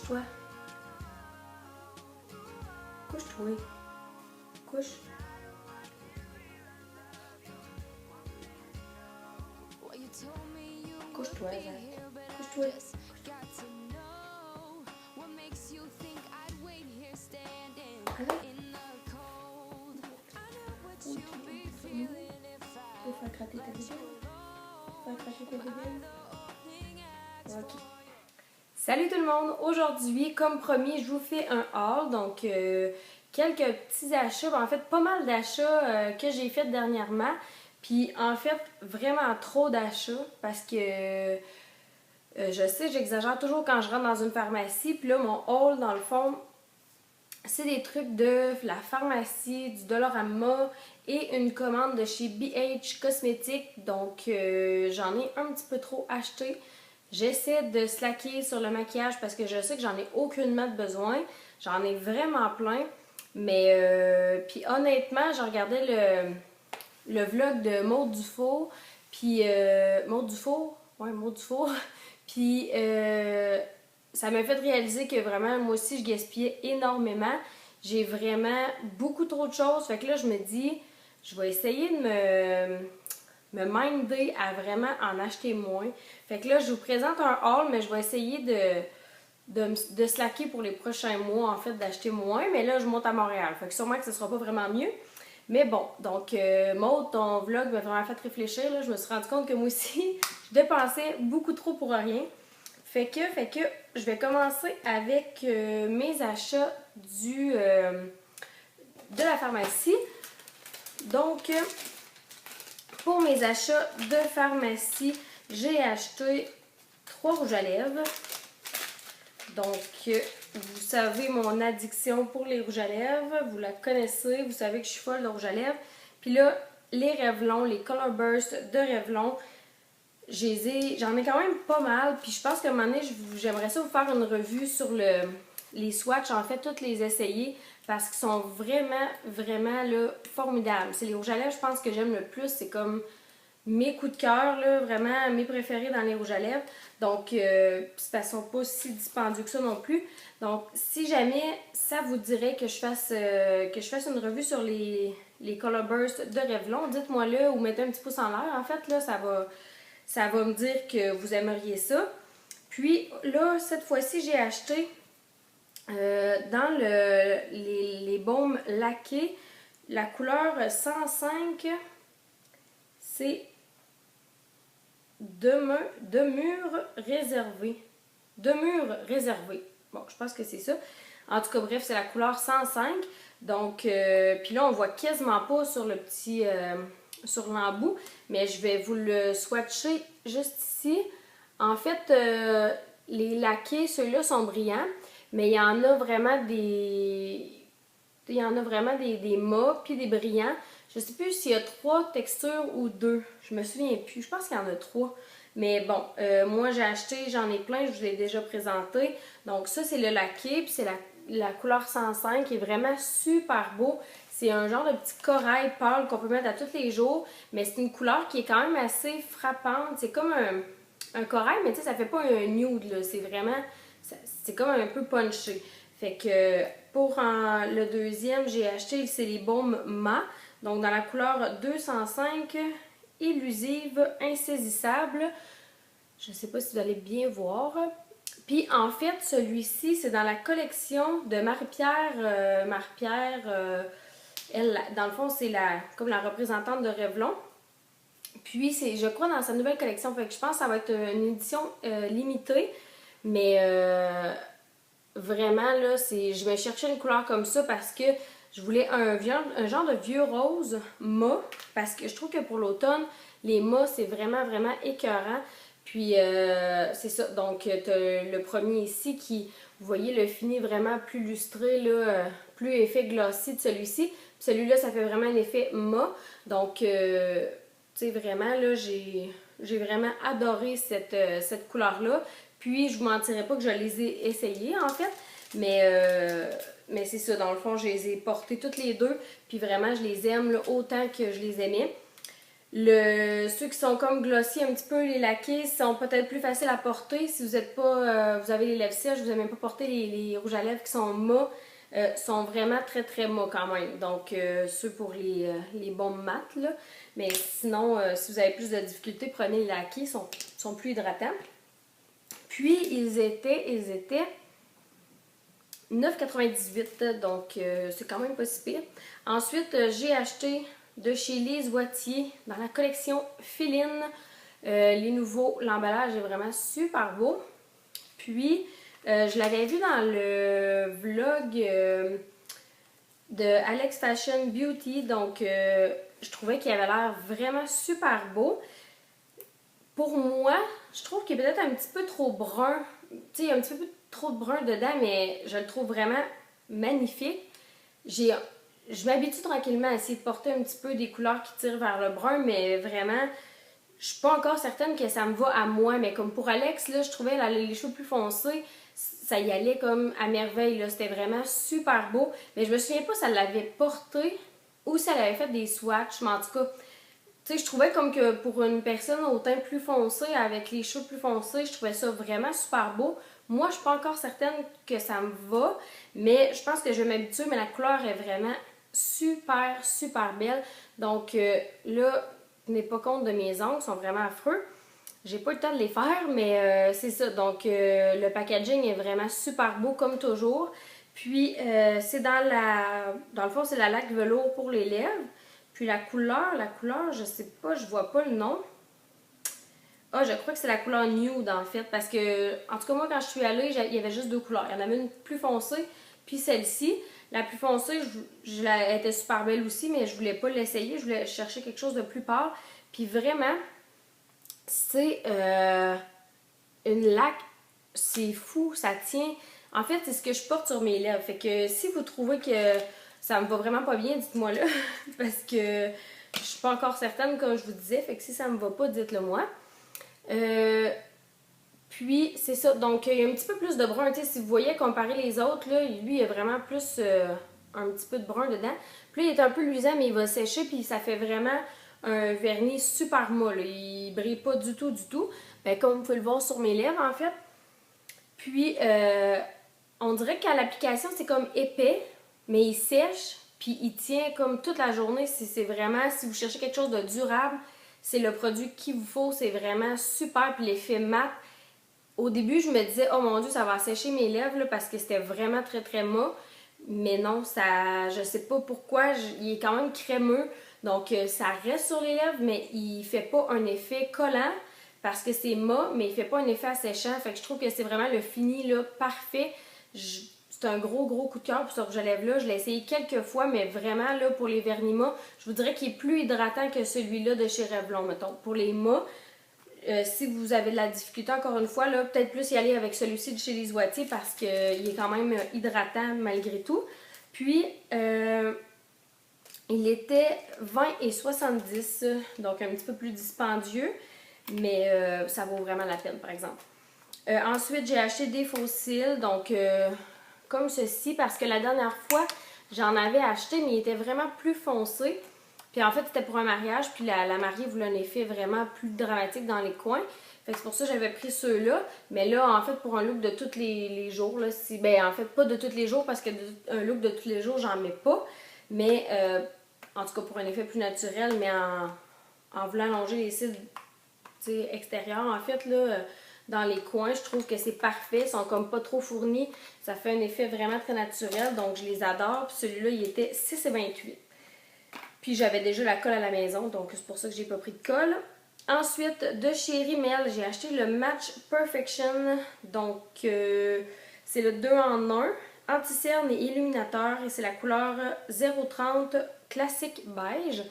Couche-toi. Couche-toi. Couche. Couche-toi, Zach. Couche-toi. Allez. Tu veux faire gratter ta bébelle? Faire gratter ta bébelle? Ok. Salut tout le monde! Aujourd'hui, comme promis, je vous fais un haul. Donc, quelques petits achats. En fait, pas mal d'achats que j'ai fait dernièrement. Puis, en fait, vraiment trop d'achats parce que je sais, j'exagère toujours quand je rentre dans une pharmacie. Puis là, mon haul, dans le fond, c'est des trucs de la pharmacie, du Dollarama et une commande de chez BH Cosmétiques. Donc, j'en ai un petit peu trop acheté. J'essaie de slacker sur le maquillage parce que je sais que j'en ai aucunement besoin. J'en ai vraiment plein. Mais, puis honnêtement, je regardais le vlog de Maud Dufour. Puis, Maud Dufour? Ouais, Maud Dufour. Puis, ça m'a fait réaliser que vraiment, moi aussi, je gaspillais énormément. J'ai vraiment beaucoup trop de choses. Fait que là, je me dis, je vais essayer de me minder à vraiment en acheter moins. Fait que là, je vous présente un haul, mais je vais essayer de slacker pour les prochains mois, en fait, d'acheter moins. Mais là, je monte à Montréal. Fait que sûrement que ce sera pas vraiment mieux. Mais bon, donc, Maud, ton vlog m'a vraiment fait réfléchir. Là. Je me suis rendu compte que moi aussi, je dépensais beaucoup trop pour rien. Fait que, je vais commencer avec mes achats de la pharmacie. Donc, pour mes achats de pharmacie, j'ai acheté 3 rouges à lèvres. Donc, vous savez mon addiction pour les rouges à lèvres. Vous la connaissez, vous savez que je suis folle de rouges à lèvres. Puis là, les Revlon, les Color Burst de Revlon, j'en ai quand même pas mal. Puis je pense qu'à un moment donné, j'aimerais ça vous faire une revue sur les swatchs. En fait, toutes les essayer parce qu'ils sont vraiment, vraiment là, formidables. C'est les rouges à lèvres, je pense que j'aime le plus. C'est comme mes coups de cœur, là, vraiment mes préférés dans les rouges à lèvres. Donc, ça ne sont pas si dispendieux que ça non plus. Donc, si jamais ça vous dirait que je fasse une revue sur les Color Burst de Revlon, dites-moi là ou mettez un petit pouce en l'air. En fait, là, ça va me dire que vous aimeriez ça. Puis là, cette fois-ci, j'ai acheté dans les baumes laqués, la couleur 105, c'est Demure réservé. Demure réservé. Bon, je pense que c'est ça. En tout cas, bref, c'est la couleur 105. Donc, puis là, on voit quasiment pas sur le petit... sur l'embout, mais je vais vous le swatcher juste ici. En fait, les laqués, ceux-là sont brillants, mais il y en a vraiment des mats puis des brillants. Je sais plus s'il y a 3 textures ou 2. Je me souviens plus. Je pense qu'il y en a 3. Mais bon, moi j'ai acheté, j'en ai plein, je vous l'ai déjà présenté. Donc ça, c'est le laqué, puis c'est la couleur 105 qui est vraiment super beau. C'est un genre de petit corail pâle qu'on peut mettre à tous les jours, mais c'est une couleur qui est quand même assez frappante. C'est comme un corail, mais tu sais, ça fait pas un nude, là. C'est vraiment, c'est comme un peu punché. Fait que pour le deuxième, j'ai acheté, c'est les baumes mat. Donc dans la couleur 205, élusive, insaisissable. Je ne sais pas si vous allez bien voir. Puis en fait, celui-ci, c'est dans la collection de Marie-Pierre. Elle, dans le fond, c'est comme la représentante de Revlon. Puis c'est, je crois, dans sa nouvelle collection. Fait que je pense que ça va être une édition limitée. Mais vraiment, là, je vais chercher une couleur comme ça parce que je voulais un genre de vieux rose mat. Parce que je trouve que pour l'automne, les mats, c'est vraiment, vraiment écœurant. Puis, c'est ça. Donc, tu as le premier ici qui, vous voyez, le fini vraiment plus lustré, là, plus effet glossy de celui-ci. Puis celui-là, ça fait vraiment un effet mat. Donc, tu sais, vraiment, là, j'ai vraiment adoré cette couleur-là. Puis, je vous mentirais pas que je les ai essayés, en fait. Mais c'est ça, dans le fond, je les ai portés toutes les deux. Puis vraiment, je les aime là, autant que je les aimais. Ceux qui sont comme glossy un petit peu, les laqués, sont peut-être plus faciles à porter. Si vous êtes pas, vous avez les lèvres sèches, vous n'avez même pas porté les rouges à lèvres qui sont mat, sont vraiment très très mat quand même. Donc ceux pour les bons mat là. Mais sinon, si vous avez plus de difficultés, prenez les laqués, sont plus hydratants. Puis ils étaient 9,98, donc c'est quand même pas si pire. Ensuite, j'ai acheté de chez Lise Wattier dans la collection Féline. Les nouveaux, l'emballage est vraiment super beau. Puis, je l'avais vu dans le vlog de Alex Fashion Beauty, donc je trouvais qu'il avait l'air vraiment super beau. Pour moi, je trouve qu'il est peut-être un petit peu trop brun. Tu sais, il y a un petit peu trop de brun dedans, mais je le trouve vraiment magnifique. Je m'habitue tranquillement à essayer de porter un petit peu des couleurs qui tirent vers le brun, mais vraiment, je suis pas encore certaine que ça me va à moi. Mais comme pour Alex, là, je trouvais les cheveux plus foncés, ça y allait comme à merveille. C'était vraiment super beau. Mais je me souviens pas si elle l'avait porté ou si elle avait fait des swatchs, mais en tout cas, tu sais, je trouvais comme que pour une personne au teint plus foncé, avec les cheveux plus foncés, je trouvais ça vraiment super beau. Moi, je suis pas encore certaine que ça me va, mais je pense que je vais m'habituer, mais la couleur est vraiment super, super belle. Donc là, tenez pas compte de mes ongles, ils sont vraiment affreux. J'ai pas eu le temps de les faire, mais c'est ça. Donc le packaging est vraiment super beau comme toujours. Puis c'est dans le fond, c'est la laque velours pour les lèvres. Puis la couleur, je sais pas, je vois pas le nom. Ah, je crois que c'est la couleur Nude en fait, parce que, en tout cas, moi quand je suis allée, il y avait juste deux couleurs. Il y en avait une plus foncée, puis celle-ci. La plus foncée, elle était super belle aussi, mais je voulais pas l'essayer, je voulais chercher quelque chose de plus pâle. Puis vraiment, c'est une laque, c'est fou, ça tient. En fait, c'est ce que je porte sur mes lèvres. Fait que si vous trouvez que ça me va vraiment pas bien, dites-moi là, parce que je suis pas encore certaine, comme je vous disais. Fait que si ça me va pas, dites-le moi. Puis, c'est ça. Donc, il y a un petit peu plus de brun. Tu sais, si vous voyez comparer les autres, là, lui, il y a vraiment plus un petit peu de brun dedans. Puis là, il est un peu luisant, mais il va sécher. Puis, ça fait vraiment un vernis super molle. Il brille pas du tout, du tout. Ben, comme vous pouvez le voir sur mes lèvres, en fait. Puis, on dirait qu'à l'application, c'est comme épais, mais il sèche. Puis, il tient comme toute la journée. C'est vraiment, si vous cherchez quelque chose de durable, c'est le produit qu'il vous faut. C'est vraiment super. Puis, l'effet mat. Au début, je me disais, oh mon Dieu, ça va assécher mes lèvres là, parce que c'était vraiment très très mat. Mais non, ça, je sais pas pourquoi, il est quand même crémeux. Donc ça reste sur les lèvres, mais il fait pas un effet collant parce que c'est mat, mais il fait pas un effet asséchant. Fait que je trouve que c'est vraiment le fini là, parfait. C'est un gros coup de cœur pour ce rouge à lèvres là. Je l'ai essayé quelques fois, mais vraiment là, pour les vernis mat, je vous dirais qu'il est plus hydratant que celui-là de chez Revlon, mettons. Pour les mat, si vous avez de la difficulté, encore une fois, là, peut-être plus y aller avec celui-ci de chez Lise Wattier parce qu'il est quand même hydratant malgré tout. Puis, il était 20,70 $, donc un petit peu plus dispendieux, mais ça vaut vraiment la peine, par exemple. Ensuite, j'ai acheté des faux cils, donc comme ceci, parce que la dernière fois, j'en avais acheté, mais il était vraiment plus foncé. Puis en fait, c'était pour un mariage, puis la mariée voulait un effet vraiment plus dramatique dans les coins. Fait que c'est pour ça que j'avais pris ceux-là. Mais là, en fait, pour un look de tous les jours, là, ben en fait, pas de tous les jours, parce que un look de tous les jours, j'en mets pas. Mais en tout cas, pour un effet plus naturel, mais en voulant allonger les cils extérieurs, en fait, là, dans les coins, je trouve que c'est parfait. Ils sont comme pas trop fournis. Ça fait un effet vraiment très naturel, donc je les adore. Puis celui-là, il était 6,28 $. Puis j'avais déjà la colle à la maison, donc c'est pour ça que j'ai pas pris de colle. Ensuite, de chez Rimmel, j'ai acheté le Match Perfection. Donc, c'est le 2 en 1, anti-cerne et illuminateur. Et c'est la couleur 030 classique beige.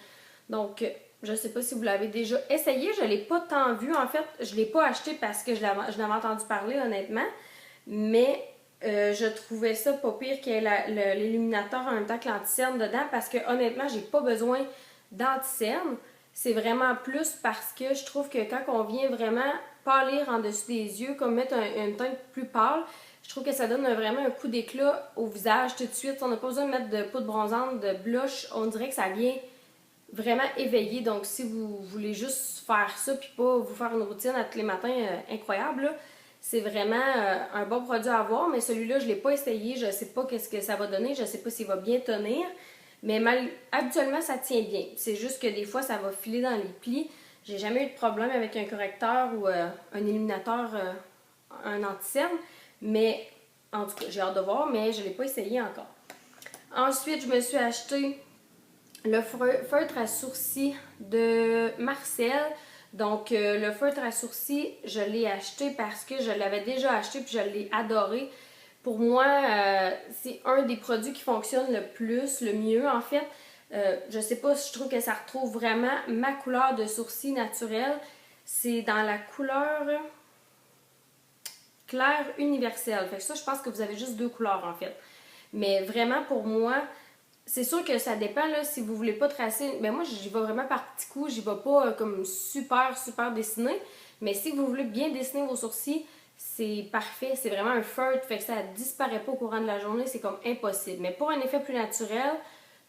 Donc, je sais pas si vous l'avez déjà essayé. Je l'ai pas tant vu. En fait, je l'ai pas acheté parce que je l'avais entendu parler, honnêtement. Mais je trouvais ça pas pire que l'illuminateur en même temps que l'anti-cerne dedans parce que honnêtement, j'ai pas besoin d'anti-cerne. C'est vraiment plus parce que je trouve que quand on vient vraiment pâlir en dessus des yeux, comme mettre un teint plus pâle, je trouve que ça donne vraiment un coup d'éclat au visage tout de suite. On n'a pas besoin de mettre de poudre bronzante, de blush. On dirait que ça vient vraiment éveillé. Donc, si vous voulez juste faire ça puis pas vous faire une routine à tous les matins incroyable, là, c'est vraiment un bon produit à avoir. Mais celui-là, je ne l'ai pas essayé. Je ne sais pas qu'est-ce que ça va donner. Je ne sais pas s'il va bien tenir. Mais habituellement, ça tient bien. C'est juste que des fois, ça va filer dans les plis. J'ai jamais eu de problème avec un correcteur ou un éliminateur, un anti-cerne. Mais, en tout cas, j'ai hâte de voir, mais je ne l'ai pas essayé encore. Ensuite, je me suis acheté le feutre à sourcils de Marcel. Donc, le feutre à sourcils, je l'ai acheté parce que je l'avais déjà acheté puis je l'ai adoré. Pour moi, c'est un des produits qui fonctionne le plus, le mieux en fait. Je sais pas si je trouve que ça retrouve vraiment ma couleur de sourcils naturelle. C'est dans la couleur clair universel. Fait que ça, je pense que vous avez juste deux couleurs en fait. Mais vraiment pour moi, c'est sûr que ça dépend là, si vous voulez pas tracer. Ben moi, j'y vais vraiment par petits coups, j'y vais pas comme super dessiné. Mais si vous voulez bien dessiner vos sourcils, c'est parfait. C'est vraiment un feutre, fait que ça disparaît pas au courant de la journée, c'est comme impossible. Mais pour un effet plus naturel,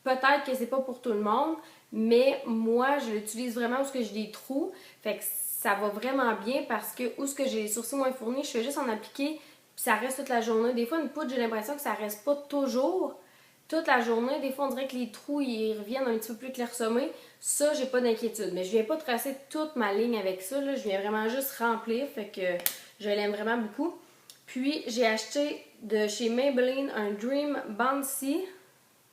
peut-être que c'est pas pour tout le monde, mais moi, je l'utilise vraiment où j'ai des trous. Fait que ça va vraiment bien parce que où est-ce que j'ai les sourcils moins fournis, je fais juste en appliquer, puis ça reste toute la journée. Des fois, une poudre, j'ai l'impression que ça reste pas toujours toute la journée. Des fois, on dirait que les trous, ils reviennent un petit peu plus clairsemés. Ça, j'ai pas d'inquiétude. Mais je viens pas tracer toute ma ligne avec ça, là. Je viens vraiment juste remplir, fait que je l'aime vraiment beaucoup. Puis, j'ai acheté de chez Maybelline un Dream Bouncy.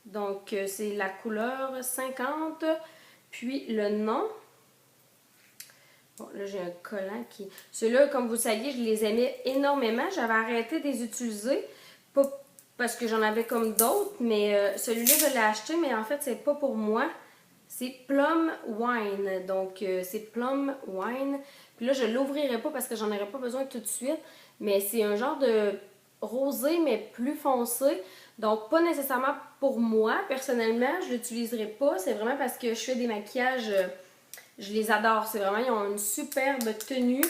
Donc, c'est la couleur 50. Puis, le nom. Bon, là, j'ai un collant qui... Ceux-là, comme vous le saviez, je les aimais énormément. J'avais arrêté de les utiliser. Pas parce que j'en avais comme d'autres, mais celui-là, je l'ai acheté, mais en fait, c'est pas pour moi. C'est Plum Wine. Donc, c'est Plum Wine. Puis là, je l'ouvrirai pas parce que j'en aurais pas besoin tout de suite. Mais c'est un genre de rosé, mais plus foncé. Donc, pas nécessairement pour moi, personnellement. Je l'utiliserai pas. C'est vraiment parce que je fais des maquillages... je les adore. C'est vraiment... Ils ont une superbe tenue.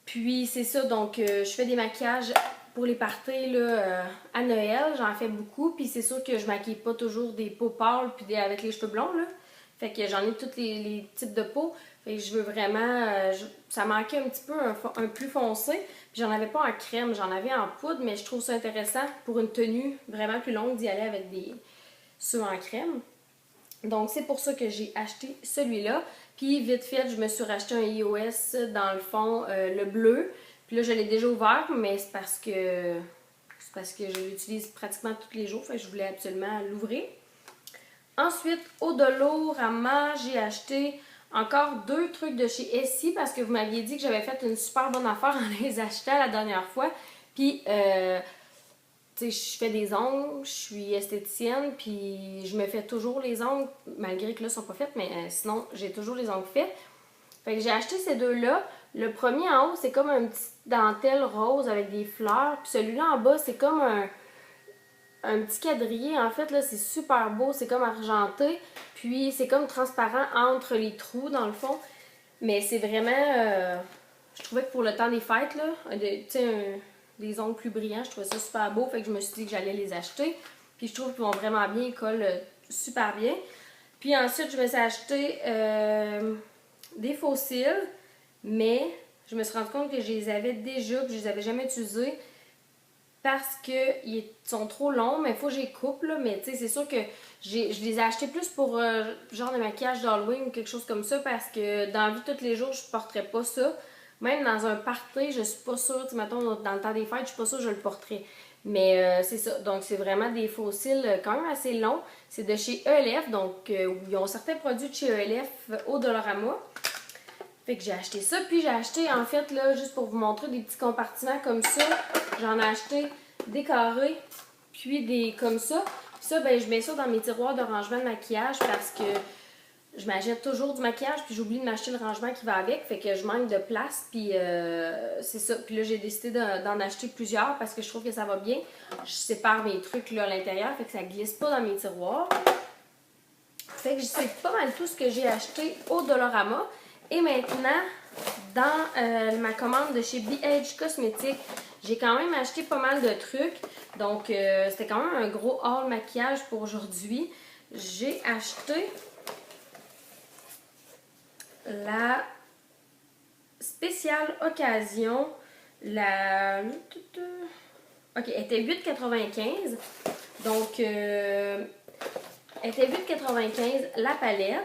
Puis, c'est ça. Donc, je fais des maquillages... Pour les parties là, à Noël, j'en fais beaucoup. Puis c'est sûr que je maquille pas toujours des peaux pâles puis avec les cheveux blonds. Là. Fait que j'en ai tous les types de peaux. Fait que je veux vraiment... ça manquait un petit peu un plus foncé. Puis j'en avais pas en crème, j'en avais en poudre. Mais je trouve ça intéressant pour une tenue vraiment plus longue d'y aller avec des ceux en crème. Donc c'est pour ça que j'ai acheté celui-là. Puis vite fait, je me suis racheté un iOS dans le fond, le bleu. Puis là, je l'ai déjà ouvert, mais c'est parce que je l'utilise pratiquement tous les jours. Fait que je voulais absolument l'ouvrir. Ensuite, au Dollarama, j'ai acheté encore deux trucs de chez Essie parce que vous m'aviez dit que j'avais fait une super bonne affaire en les achetant la dernière fois. Puis, tu sais, je fais des ongles, je suis esthéticienne, puis je me fais toujours les ongles, malgré que là, ils sont pas faits, mais sinon, j'ai toujours les ongles faits. Fait que j'ai acheté ces deux-là. Le premier en haut, c'est comme un petit dentelle rose avec des fleurs. Puis celui-là en bas, c'est comme un petit quadrillé. En fait, là, c'est super beau. C'est comme argenté. Puis c'est comme transparent entre les trous, dans le fond. Mais c'est vraiment... je trouvais que pour le temps des fêtes, là, tu sais, des ongles plus brillants, je trouvais ça super beau. Fait que je me suis dit que j'allais les acheter. Puis je trouve qu'ils vont vraiment bien. Ils collent super bien. Puis ensuite, je me suis acheté... des faux cils, mais je me suis rendu compte que je les avais déjà, que je les avais jamais utilisés parce qu'ils sont trop longs, mais il faut que je les coupe, là. Mais tu sais, c'est sûr que je les ai achetés plus pour genre de maquillage d'Halloween ou quelque chose comme ça parce que dans la vie de tous les jours, je porterais pas ça. Même dans un party, je suis pas sûre, tu sais, mettons, dans le temps des fêtes, je suis pas sûre que je le porterais. Mais c'est ça, donc c'est vraiment des faux cils quand même assez longs. C'est de chez ELF, donc ils ont certains produits de chez ELF au Dollarama. Fait que j'ai acheté ça, puis j'ai acheté en fait là, juste pour vous montrer des petits compartiments comme ça. J'en ai acheté des carrés, puis des comme ça. Puis ça, ben je mets ça dans mes tiroirs de rangement de maquillage parce que je m'achète toujours du maquillage, puis j'oublie de m'acheter le rangement qui va avec, fait que je manque de place, puis c'est ça. Puis là, j'ai décidé d'en acheter plusieurs parce que je trouve que ça va bien. Je sépare mes trucs là à l'intérieur, fait que ça glisse pas dans mes tiroirs. Fait que c'est pas mal tout ce que j'ai acheté au Dollarama. Et maintenant, dans ma commande de chez BH Cosmetics, j'ai quand même acheté pas mal de trucs. Donc, c'était quand même un gros haul maquillage pour aujourd'hui. J'ai acheté la spéciale occasion. La... Ok, elle était 8,95. Donc, elle était 8,95 la palette.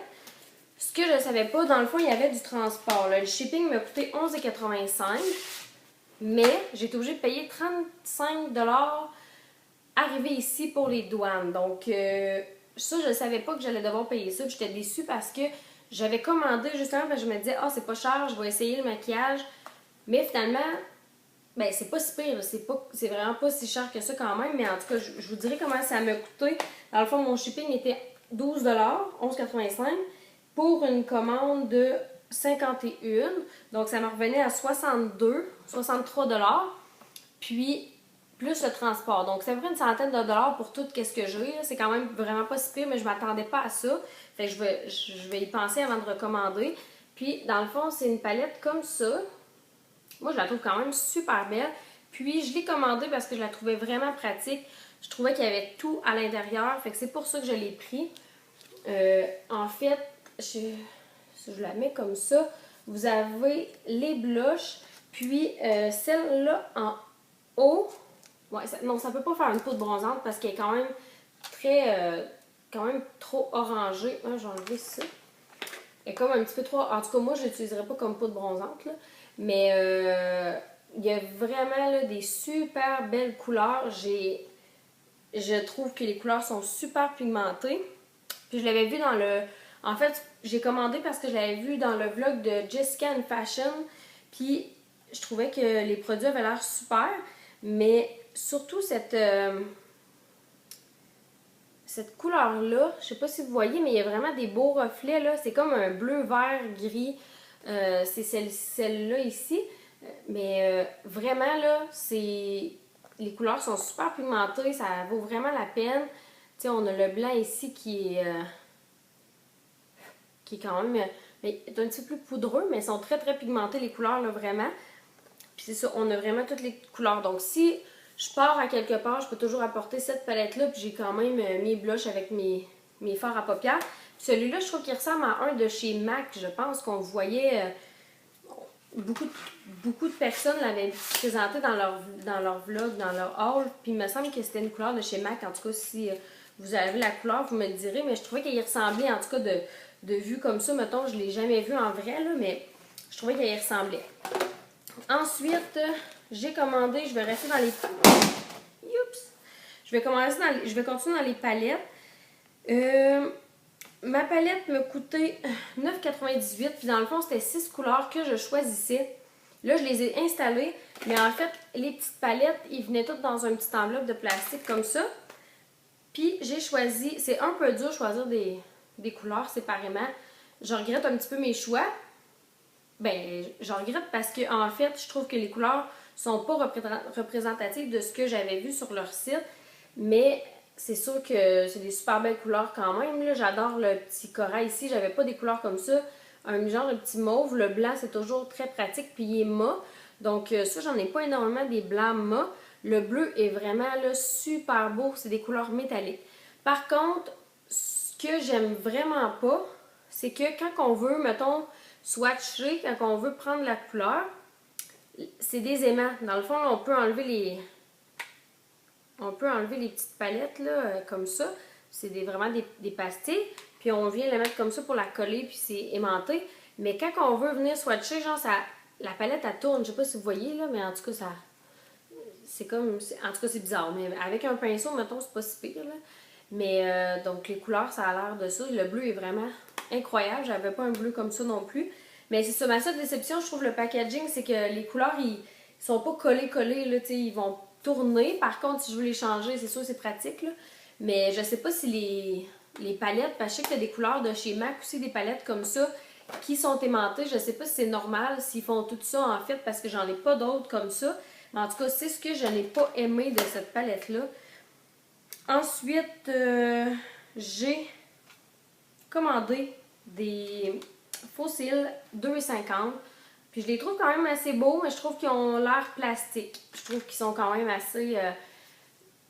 Ce que je ne savais pas, dans le fond, il y avait du transport. Là. Le shipping m'a coûté 11,85. Mais j'ai été obligée de payer 35 $ arrivé ici pour les douanes. Donc, ça, je ne savais pas que j'allais devoir payer ça. J'étais déçue parce que j'avais commandé justement parce que je me disais, ah, c'est pas cher, je vais essayer le maquillage. Mais finalement, ben, c'est pas si pire. C'est vraiment pas si cher que ça quand même. Mais en tout cas, je vous dirai comment ça m'a coûté. Dans le fond, mon shipping était 12 $, 11,85 pour une commande de 51. Donc, ça me revenait à 63 $. Puis, plus le transport. Donc, c'est à peu près une centaine de dollars pour tout ce que j'ai. C'est quand même vraiment pas si pire, mais je m'attendais pas à ça. Fait que je vais y penser avant de recommander. Puis, dans le fond, c'est une palette comme ça. Moi, je la trouve quand même super belle. Puis, je l'ai commandée parce que je la trouvais vraiment pratique. Je trouvais qu'il y avait tout à l'intérieur. Fait que c'est pour ça que je l'ai pris. En fait, si je la mets comme ça, vous avez les blushs. Puis, celle-là en haut, ouais, non, ça peut pas faire une poudre bronzante parce qu'elle est quand même quand même trop orangée. Ah, j'ai enlevé ça. Elle est comme un petit peu trop... En tout cas, moi, je l'utiliserai pas comme poudre bronzante, là. Mais il y a vraiment là, des super belles couleurs. Je trouve que les couleurs sont super pigmentées. Puis je l'avais vu dans le... En fait, j'ai commandé parce que je l'avais vu dans le vlog de Jessica and Fashion. Puis je trouvais que les produits avaient l'air super. Mais surtout cette couleur-là, je sais pas si vous voyez, mais il y a vraiment des beaux reflets, là. C'est comme un bleu, vert, gris. C'est celle-là ici. Mais vraiment, là, les couleurs sont super pigmentées. Ça vaut vraiment la peine. Tu sais, on a le blanc ici qui est quand même... mais est un petit peu plus poudreux, mais ils sont très, très pigmentés, les couleurs, là, vraiment. Puis c'est ça, on a vraiment toutes les couleurs. Donc, si je pars à quelque part, je peux toujours apporter cette palette-là. Puis j'ai quand même mes blushs avec mes fards à paupières. Puis celui-là, je trouve qu'il ressemble à un de chez MAC. Je pense qu'on voyait... beaucoup de personnes l'avaient présenté dans leur vlog, dans leur haul. Puis il me semble que c'était une couleur de chez MAC. En tout cas, si vous avez la couleur, vous me le direz. Mais je trouvais qu'il ressemblait, en tout cas, de vue comme ça. Mettons, je ne l'ai jamais vu en vrai, là, mais je trouvais qu'il ressemblait. Ensuite, j'ai commandé, je vais rester dans les... Oups! Je vais continuer dans les palettes. Ma palette me coûtait 9,98$. Puis dans le fond, c'était 6 couleurs que je choisissais. Là, je les ai installées. Mais en fait, les petites palettes, ils venaient toutes dans une petite enveloppe de plastique comme ça. Puis j'ai choisi... C'est un peu dur de choisir des couleurs séparément. Je regrette un petit peu mes choix. Ben, j'en regrette parce que en fait, je trouve que les couleurs sont pas représentatives de ce que j'avais vu sur leur site. Mais c'est sûr que c'est des super belles couleurs quand même. J'adore le petit corail ici. J'avais pas des couleurs comme ça. Un genre de petit mauve. Le blanc, c'est toujours très pratique. Puis il est mat. Donc ça, j'en ai pas énormément des blancs mat. Le bleu est vraiment là, super beau. C'est des couleurs métalliques. Par contre, ce que j'aime vraiment pas, c'est que quand on veut, mettons, swatcher, quand on veut prendre la couleur, c'est des aimants. Dans le fond, là, on peut enlever les petites palettes là, comme ça. C'est vraiment des pastilles. Puis on vient la mettre comme ça pour la coller, puis c'est aimanté. Mais quand on veut venir swatcher, genre, la palette, elle tourne. Je sais pas si vous voyez, là, mais en tout cas, ça... C'est comme... En tout cas, c'est bizarre. Mais avec un pinceau, mettons, c'est pas si pire, là. Mais donc, les couleurs, ça a l'air de ça. Le bleu est vraiment incroyable. J'avais pas un bleu comme ça non plus. Mais c'est ça, ma seule déception, je trouve, le packaging, c'est que les couleurs, ils sont pas collés, là, tu sais, ils vont tourner. Par contre, si je veux les changer, c'est sûr, c'est pratique, là. Mais je sais pas si les palettes, parce que je sais qu'il y a des couleurs de chez MAC aussi, des palettes comme ça, qui sont aimantées. Je sais pas si c'est normal, s'ils font tout ça, en fait, parce que j'en ai pas d'autres comme ça. Mais en tout cas, c'est ce que je n'ai pas aimé de cette palette-là. Ensuite, j'ai commandé des faux cils 2,50$. Puis je les trouve quand même assez beaux, mais je trouve qu'ils ont l'air plastiques. Je trouve qu'ils sont quand même assez...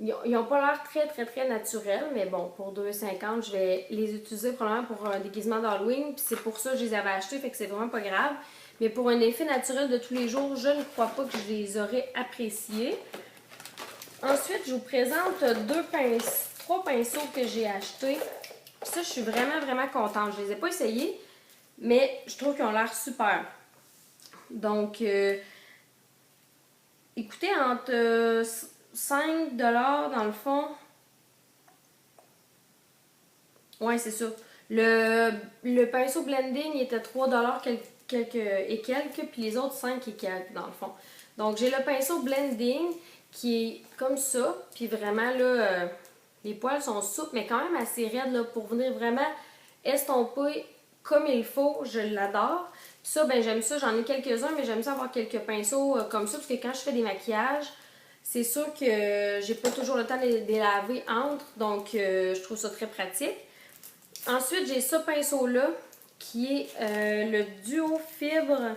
Ils n'ont pas l'air très naturels, mais bon, pour 2,50, je vais les utiliser probablement pour un déguisement d'Halloween, puis c'est pour ça que je les avais achetés, fait que c'est vraiment pas grave. Mais pour un effet naturel de tous les jours, je ne crois pas que je les aurais appréciés. Ensuite, je vous présente trois pinceaux que j'ai achetés. Ça, je suis vraiment contente. Je les ai pas essayés, mais je trouve qu'ils ont l'air super. Donc, écoutez, entre 5 dans le fond. Ouais, c'est ça. Le pinceau blending, il était 3 quelques, puis les autres 5 et quelques, dans le fond. Donc, j'ai le pinceau blending qui est comme ça, puis vraiment, là, les poils sont souples, mais quand même assez raides, là, pour venir vraiment estomper comme il faut. Je l'adore. Puis ça, ben j'aime ça, j'en ai quelques-uns, mais j'aime ça avoir quelques pinceaux comme ça, parce que quand je fais des maquillages, c'est sûr que j'ai pas toujours le temps de les laver entre, donc je trouve ça très pratique. Ensuite, j'ai ce pinceau-là, qui est le Duo Fibre.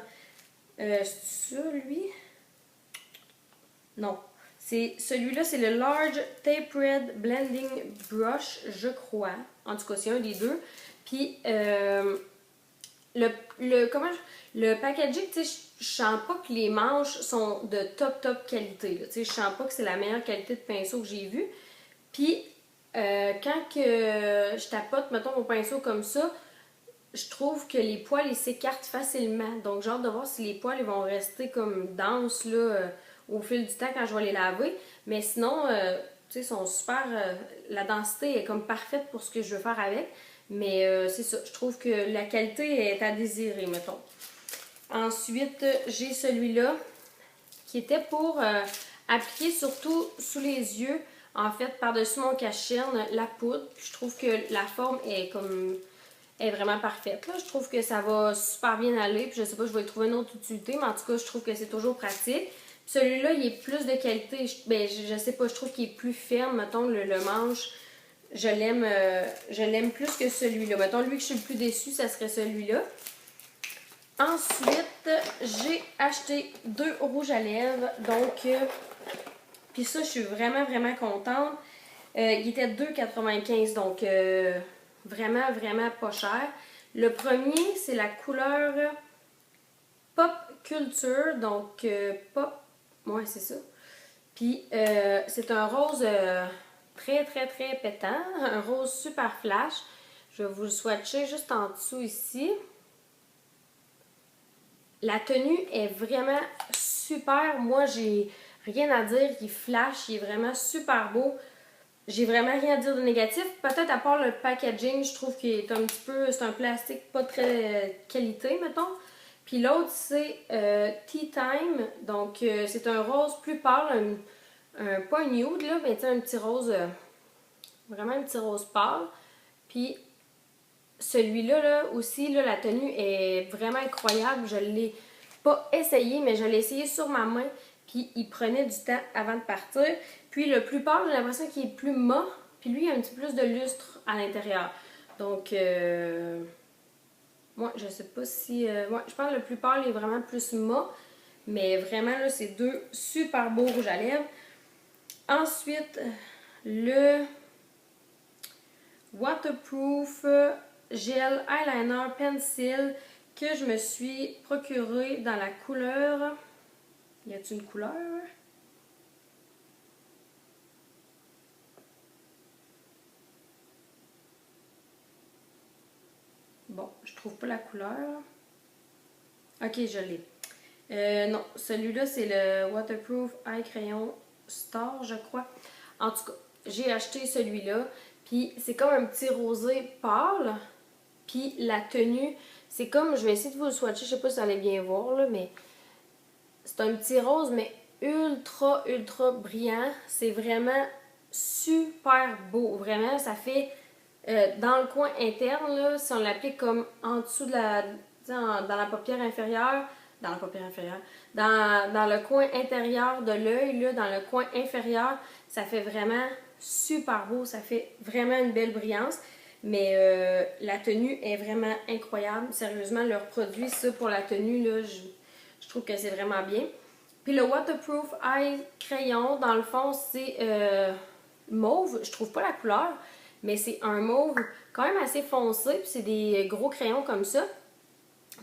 C'est ça, lui? Non. Celui-là, c'est le Large Tapered Blending Brush, je crois. En tout cas, c'est un des deux. Puis, le packaging, tu sais, je sens pas que les manches sont de top qualité. Tu sais, je sens pas que c'est la meilleure qualité de pinceau que j'ai vue. Puis, quand que je tapote, mettons, mon pinceau comme ça, je trouve que les poils, ils s'écartent facilement. Donc, j'ai hâte de voir si les poils ils vont rester comme denses, là, au fil du temps quand je vais les laver. Mais sinon, tu sais, ils sont super... la densité est comme parfaite pour ce que je veux faire avec. Mais c'est ça, je trouve que la qualité est à désirer, mettons. Ensuite, j'ai celui-là qui était pour appliquer surtout sous les yeux, en fait, par-dessus mon cache-cerne, la poudre. Puis je trouve que la forme est vraiment parfaite. Là. Je trouve que ça va super bien aller. Puis je sais pas, je vais y trouver une autre utilité, mais en tout cas, je trouve que c'est toujours pratique. Celui-là, il est plus de qualité. Je sais pas, je trouve qu'il est plus ferme. Mettons, le manche, je l'aime plus que celui-là. Mettons, lui que je suis le plus déçue, ça serait celui-là. Ensuite, j'ai acheté 2 rouges à lèvres. Donc, puis ça, je suis vraiment contente. Il était 2,95. Donc, vraiment pas cher. Le premier, c'est la couleur Pop Culture. Donc, Pop... Ouais, c'est ça. Puis, c'est un rose très pétant. Un rose super flash. Je vais vous le swatcher juste en dessous ici. La tenue est vraiment super. Moi, j'ai rien à dire. Il flash. Il est vraiment super beau. J'ai vraiment rien à dire de négatif. Peut-être à part le packaging, je trouve qu'il est un petit peu... C'est un plastique pas très qualité, mettons. Puis l'autre, c'est Tea Time. Donc, c'est un rose plus pâle. Pas un nude, là, mais un petit rose... vraiment un petit rose pâle. Puis celui-là, là, aussi, là, la tenue est vraiment incroyable. Je ne l'ai pas essayé, mais je l'ai essayé sur ma main. Puis il prenait du temps avant de partir. Puis le plus pâle, j'ai l'impression qu'il est plus mat. Puis lui, il a un petit peu plus de lustre à l'intérieur. Donc, moi, je sais pas si... ouais, je pense que le plus pâle est vraiment plus mat. Mais vraiment, là, c'est 2 super beaux rouges à lèvres. Ensuite, le Waterproof Gel Eyeliner Pencil que je me suis procuré dans la couleur... Y a-t-il une couleur? Bon, je trouve pas la couleur. Ok, je l'ai. Non, celui-là, c'est le Waterproof Eye Crayon Star, je crois. En tout cas, j'ai acheté celui-là. Puis c'est comme un petit rosé pâle. Puis la tenue, c'est comme... Je vais essayer de vous le swatcher. Je sais pas si vous allez bien voir, là, mais... C'est un petit rose, mais ultra brillant. C'est vraiment super beau. Vraiment, ça fait... dans le coin interne, là, si on l'applique comme en dessous de la... dans la paupière inférieure... Dans la paupière inférieure. Dans le coin intérieur de l'œil, là, dans le coin inférieur, ça fait vraiment super beau. Ça fait vraiment une belle brillance. Mais la tenue est vraiment incroyable. Sérieusement, leur produit, ça, pour la tenue, là, je trouve que c'est vraiment bien. Puis le Waterproof Eye Crayon, dans le fond, c'est mauve. Je trouve pas la couleur, mais c'est un mauve quand même assez foncé. Puis c'est des gros crayons comme ça.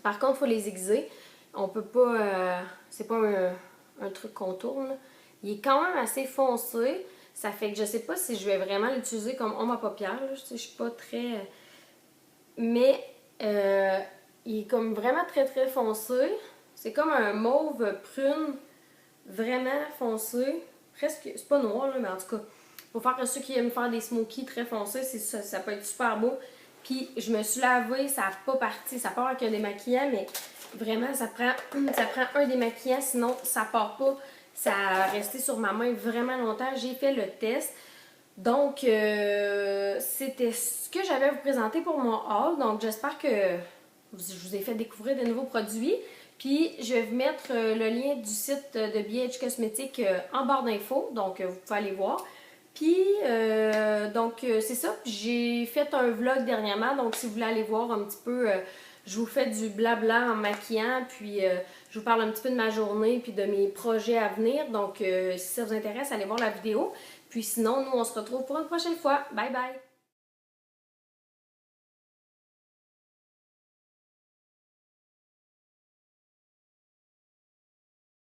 Par contre, il faut les aiguiser. On peut pas... c'est pas un truc qu'on tourne, là. Il est quand même assez foncé. Ça fait que je sais pas si je vais vraiment l'utiliser comme homme à paupières. Là. Je suis pas très... Mais il est comme vraiment très très foncé. C'est comme un mauve prune vraiment foncé. Presque... C'est pas noir, là, mais en tout cas, pour faire que ceux qui aiment faire des smokies très foncés, ça peut être super beau. Puis je me suis lavée, ça n'a pas parti. Ça part avec un démaquillant, mais vraiment, ça prend un démaquillant, sinon ça part pas. Ça a resté sur ma main vraiment longtemps. J'ai fait le test. Donc, c'était ce que j'avais à vous présenter pour mon haul. Donc, j'espère que je vous ai fait découvrir de nouveaux produits. Puis, je vais vous mettre le lien du site de BH Cosmétiques en barre d'infos. Donc, vous pouvez aller voir. Puis, c'est ça. J'ai fait un vlog dernièrement. Donc, si vous voulez aller voir un petit peu, je vous fais du blabla en maquillant. Puis, je vous parle un petit peu de ma journée puis de mes projets à venir. Donc, si ça vous intéresse, allez voir la vidéo. Puis sinon, nous, on se retrouve pour une prochaine fois. Bye bye!